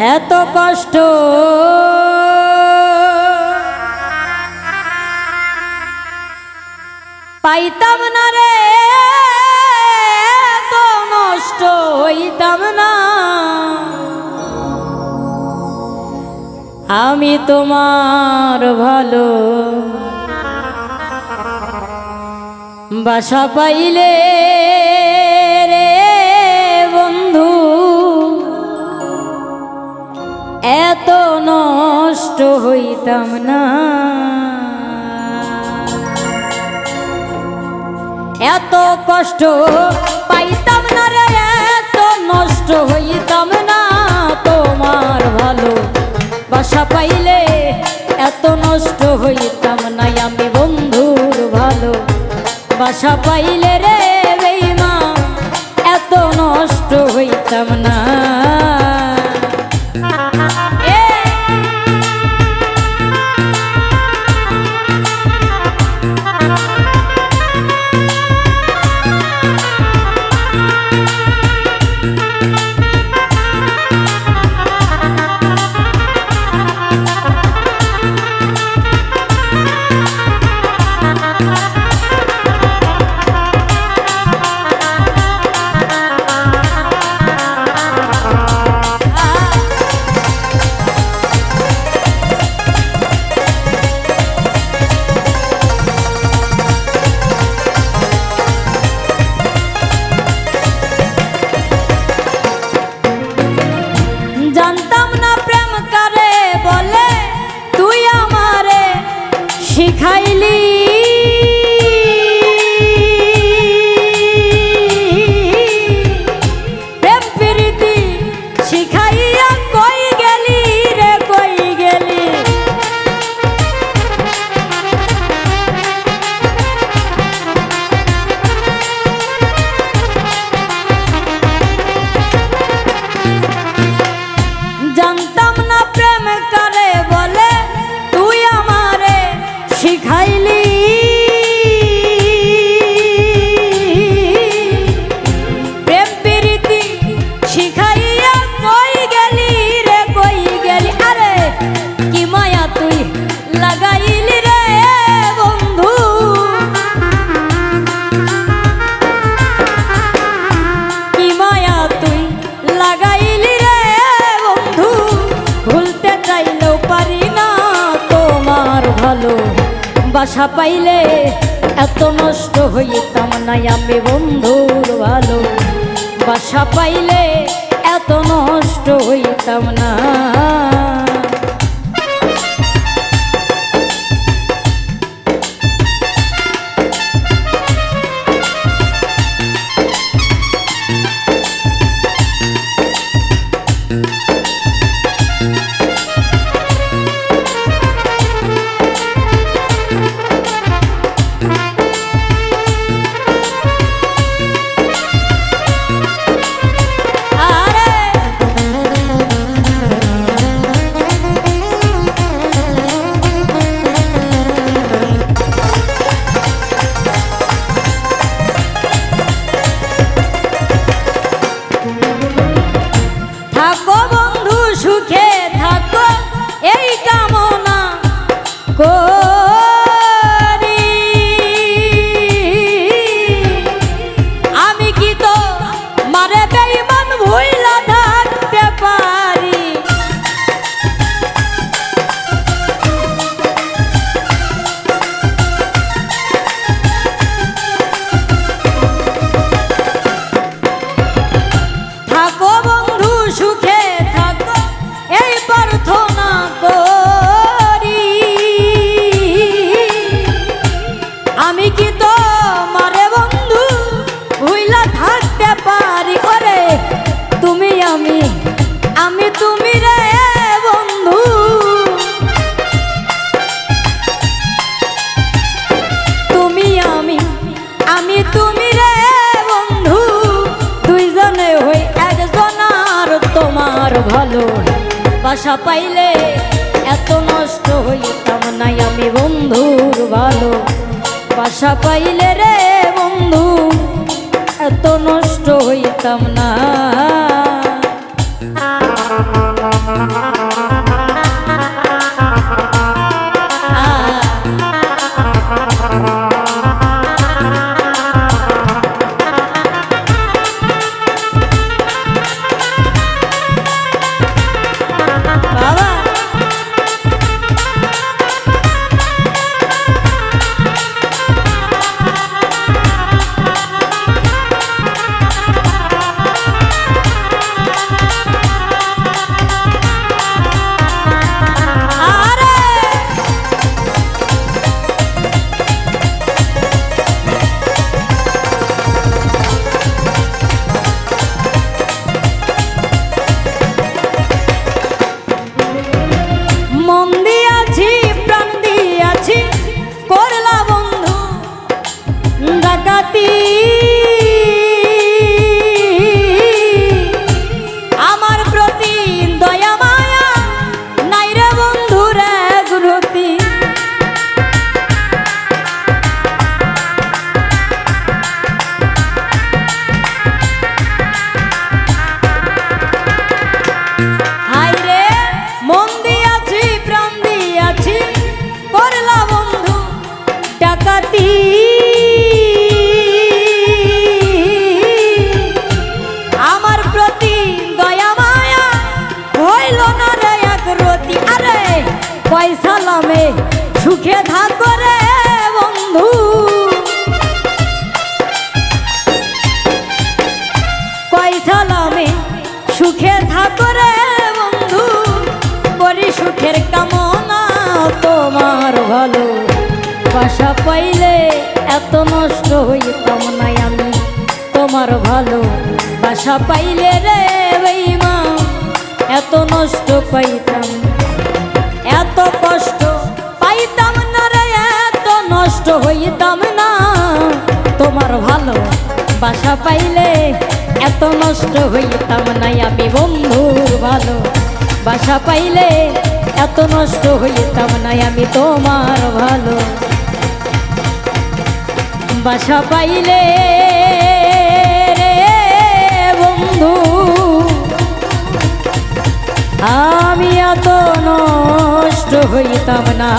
এত কষ্ট পাইতাম না রে, এত নষ্ট হইতাম না আমি তোমার ভালো বাসা পাইলে রে বন্ধু এত নষ্ট হইতাম না, এত কষ্ট পাইতাম না রে, এত নষ্ট হইতাম না তোমার ভালো বাসা পাইলে এত নষ্ট হইতাম না আমি বন্ধুর ভালো বাসা পাইলে রে বেঈমান এত নষ্ট হইতাম না। শিখাইলি প্রেম প্রীতি শিখাইয়া কই গেলি রে কই গেলি, জানতাম না প্রেম কারে বলে তুই আমারে শিখাইলি প্রেম প্রীতি শিখাইয়া কই গেলি রে কই গেলি, আরে কি মায়া তুই লাগাইলি রে বন্ধু, কি মায়া তুই লাগাইলি রে বন্ধু, ভুলতে চাইলেও পারি না তোমার ভালো বাসা পাইলে এত নষ্ট হইতাম না আমি বন্ধুর ভালো বাসা পাইলে এত নষ্ট হইতাম না। থাকো বন্ধু সুখে থাকো এই কামনা করি, আমি কি তো মারে বেঈমান ভুইলা থাকতে পারি, থাকো বন্ধু সুখে থাকো এই প্রার্থনা করি, আমি কি তো মারে বন্ধু ভুইলা থাকতে পারি, ওরে তুমি আমি আমি তুমি রে বন্ধু, তুমি আমি আমি তুমি রে বন্ধু, দুইজনে হই একজন আর তোমার ভালো বাসা পাইলে এত নষ্ট হইতাম না আমি বন্ধুর ভালো বাসা পাইলে রে বন্ধু এত নষ্ট হইতাম না। আমি সুখে থাকো রে বন্ধু, করি সুখের কামনা। তোমার ভালো বাসা পাইলে এত নষ্ট হইতাম না আমি, তোমার ভালো বাসা পাইলে রে বেঈমান এত নষ্ট পাইতাম, এত কষ্ট পাইতাম না রে, এত নষ্ট হইতাম না। তোমার ভালো বাসা পাইলে এত নষ্ট হইতাম না আমি, বন্ধুর ভালো বাসা পাইলে এত নষ্ট হইতাম না আমি। তোমার ভালো বাসা পাইলে রে বন্ধু আমি এত নষ্ট হইতাম না।